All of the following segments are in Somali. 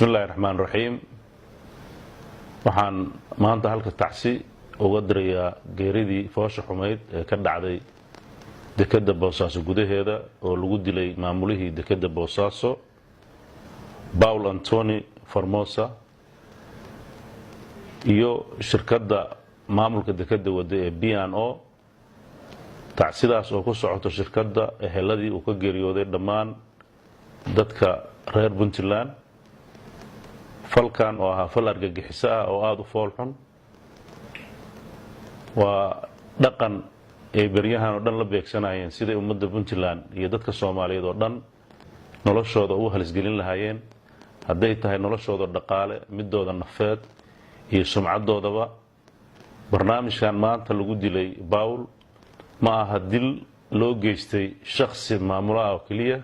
bismillahi raxmaan raxiim. waxaan maanta halka tacsi uga dirayaa geeridii foosha xumayd ee ka dhacday dekedda boosaaso gudaheeda oo lagu dilay maamulihii dekedda boosaaso Paul Antoni Formosa iyo shirkadda maamulka dekedda wada ee B&O. tacsidaas oo ku socoto shirkadda eheladii uu ka geeriyooday dhammaan dadka reer Puntland. falkan oo ahaa fal argagixiso ah oo aad u fool xun waa dhaqan ay baryahan oo dhan la beegsanayeen siday ummadda Puntland iyo dadka Soomaaliyeed oo dhan noloshooda u halisgelin lahaayeen, hadday tahay noloshooda dhaqaale, midooda nafeed iyo sumcadoodaba. barnaamijkan maanta lagu dilay Paul ma aha dil loo geystay shakhsi maamulaha oo kaliya,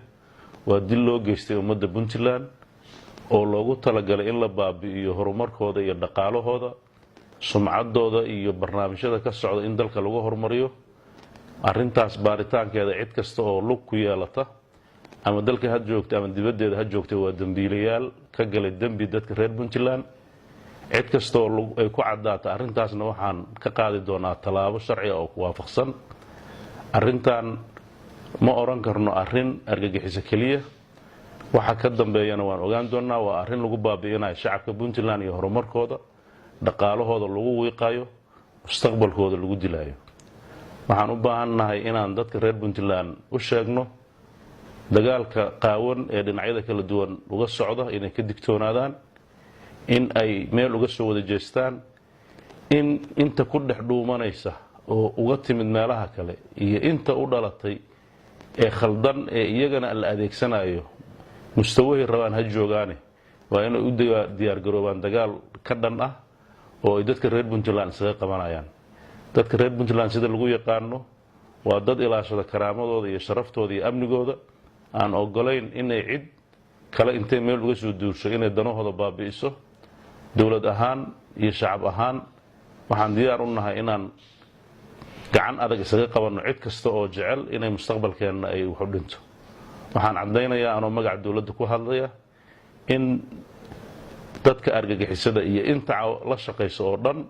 waa dil loo geystay ummadda Puntland oo loogu talagalay in la baabi'iyo horumarkooda iyo dhaqaalahooda, sumcadooda iyo barnaamijyada ka socda in dalka lagu horumariyo. arrintaas baaritaankeeda cid kasta oo lug ku yeelata ama dalka ha joogta ama dibaddeeda ha joogta waa dambiilayaal ka galay dembi dadka reer Puntland. cid kasta oo ay ku caddaata arrintaasna waxaan ka qaadi doonaa tallaabo sharci oo ku waafaqsan. arrintan ma oran karno arrin argagixiso kaliya, waxa ka dambeeyana waan ogaan doonaa. waa arrin lagu baabi'inayo shacabka Puntland iyo horumarkooda, dhaqaalahooda lagu wiiqayo, mustaqbalkooda lagu dilayo. waxaan u baahannahay inaan dadka reer Puntland u sheegno dagaalka qaawan ee dhinacyada kala duwan uga socda inay ka digtoonaadaan, in ay meel uga soo wada jeestaan, in inta ku dhex dhuumanaysa oo uga timid meelaha kale iyo inta u dhalatay ee khaldan ee iyagana la adeegsanayo mustawahi rabaan ha joogaane waa inay u diyaar garoobaan dagaal ka dhan ah oo ay dadka reer Puntland isaga qabanayaan. dadka reer Puntland sida lagu yaqaano waa dad ilaashada karaamadooda iyo sharaftooda iyo amnigooda, aan ogolayn inay cid kale intay meel uga soo duursho inay danahooda baabi'iso. dowlad ahaan iyo shacab ahaan waxaan diyaar u nahay inaan gacan adag isaga qabanno cid kasta oo jecel inay mustaqbalkeenna ay wax u dhinto. waxaan cadaynayaa anoo magaca dowladda ku hadlaya in dadka argagixisada iyo inta la shaqayso oo dhan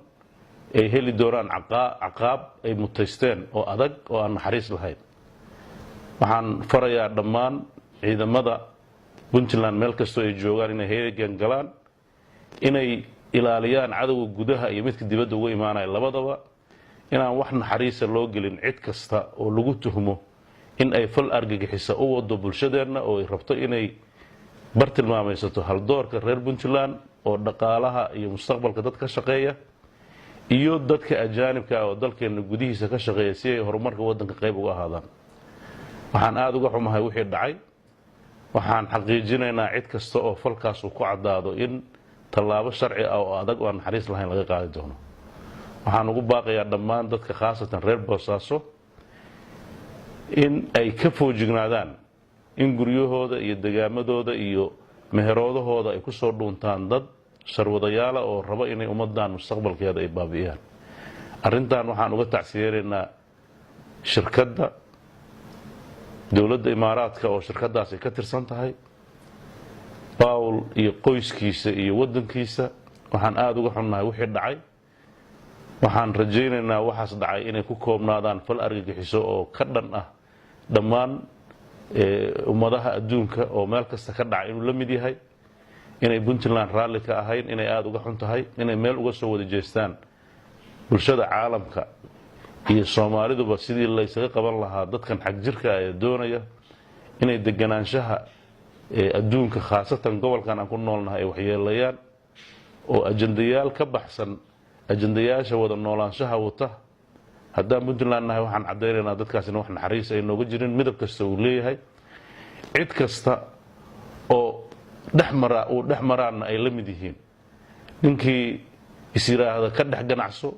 ay heli doonaan caqaab ay mutaysteen oo adag oo aan naxariis lahayn. waxaan farayaa dhammaan ciidamada Puntland meel kastoo ay joogaan inay heegan galaan, inay ilaaliyaan cadowga gudaha iyo midka dibadda uga imaanaya labadaba, inaan wax naxariisa loo gelin cid kasta oo lagu tuhmo in ay fal argagixisa u wado bulshadeenna oo ay rabto inay bartilmaamaysato haldoorka reer Puntland oo dhaqaalaha iyo mustaqbalka dad ka shaqeeya iyo dadka ajaanibka ah oo dalkeena gudihiisa ka shaqeeya si ay horumarka waddanka qayb uga ahaadaan. waxaan aad uga xumahay wixii dhacay. waxaan xaqiijinaynaa cid kasta oo falkaas uu ku caddaado in tallaabo sharci ah oo adag oo aan naxariis lahayn laga qaadi doono. waxaan ugu baaqayaa dhammaan dadka khaasatan reer Boosaaso in ay ka foojignaadaan in guryahooda iyo degaamadooda iyo meheroodahooda ay ku soo dhuuntaan dad sharwadayaala oo raba inay ummaddan mustaqbalkeeda ay baabi'iyaan. arrintan waxaan uga tacsiyeeraynaa shirkadda dowladda Imaaraadka oo shirkaddaas ay ka tirsan tahay, Paul iyo qoyskiisa iyo waddankiisa. waxaan aad uga xunnahay wixii dhacay. waxaan rajaynaynaa waxaas dhacay inay ku koobnaadaan fal argagixiso oo ka dhan ah dhammaan ummadaha adduunka oo meel kasta ka dhacay inuu la mid yahay, inay Puntland raalli ka ahayn, inay aad uga xun tahay, inay meel uga soo wada jeestaan bulshada caalamka iyo Soomaaliduba sidii la isaga qaban lahaa dadkan xag jirka ah ee doonaya inay deganaanshaha adduunka khaasatan gobolkan aan ku noolnahay ay waxyeelayaan oo ajandayaal ka baxsan ajandayaasha wada noolaanshaha wata. haddaan Puntland nahay waxaan cadaynaynaa dadkaasina wax naxariis ay nooga jirin, midab kasta uu leeyahay. cid kasta oo dhex maraanna ay la mid yihiin. ninkii is yiraahda ka dhex ganacso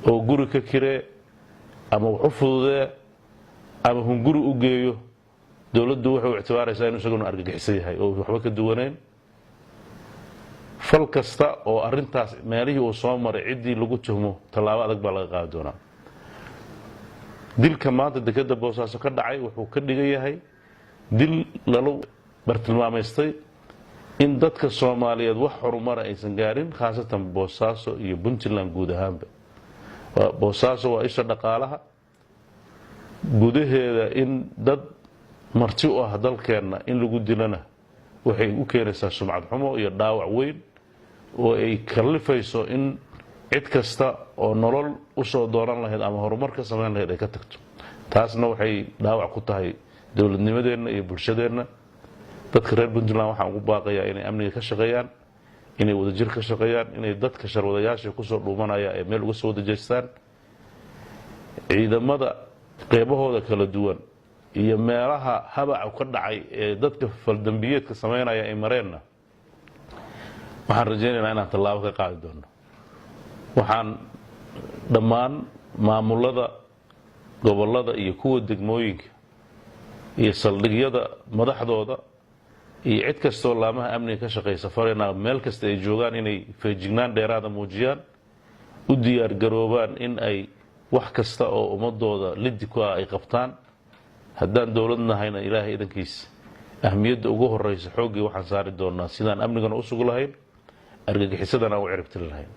oo guri ka kiree ama wax u fududee ama hunguri u geeyo, dowladdu waxay u ictibaaraysaa inuu isaguna argagixiso yahay oo waxba ka duwanayn. fal kasta oo arrintaas meelihii uu soo maray ciddii lagu tuhmo tallaabo adag baa laga qaadi doonaa. dilka maanta dekedda Boosaaso ka dhacay wuxuu ka dhigan yahay dil lalo bartilmaameystay in dadka Soomaaliyeed wax horumar aysan gaarin khaasatan Boosaaso iyo Puntland guud ahaanba. Boosaaso waa isha dhaqaalaha gudaheeda in dad marti u ah dalkeena in lagu dilana waxay u keenaysaa sumcad xumo iyo dhaawac weyn oo ay kalifayso in cid kasta oo nolol u soo dooran lahayd ama horumar ka sameyn lahayd ay ka tagto. taasna waxay dhaawac ku tahay dawladnimadeena iyo bulshadeena. dadka reer Puntland waxaan ugu baaqayaa inay amniga ka shaqeeyaan, inay wadajir ka shaqeeyaan, inay dadka sharwadayaasha ku soo dhuumanaya ay meel uga soo wadajeystaan. ciidamada qeybahooda kala duwan iyo meelaha habaca ka dhacay ee dadka faldambiyeedka sameynaya ay mareenna waxaan rajaynaynaa inaan tallaabo ka qaadi doono. waxaan dhammaan maamulada gobolada iyo kuwa degmooyinka iyo saldhigyada madaxdooda iyo cid kastoo laamaha amniga ka shaqeysa faraynaa meel kasta ay joogaan inay feejignaan dheeraada muujiyaan, u diyaar garoobaan in ay wax kasta oo ummadooda liddi ku ah ay qabtaan. haddaan dowlad nahayna ilaahay idankiisa ahmiyadda ugu horeysa xooggii waxaan saari doonaa sidaan amnigana u sugi lahayn, argagixisadana u ciribtiri lahayn.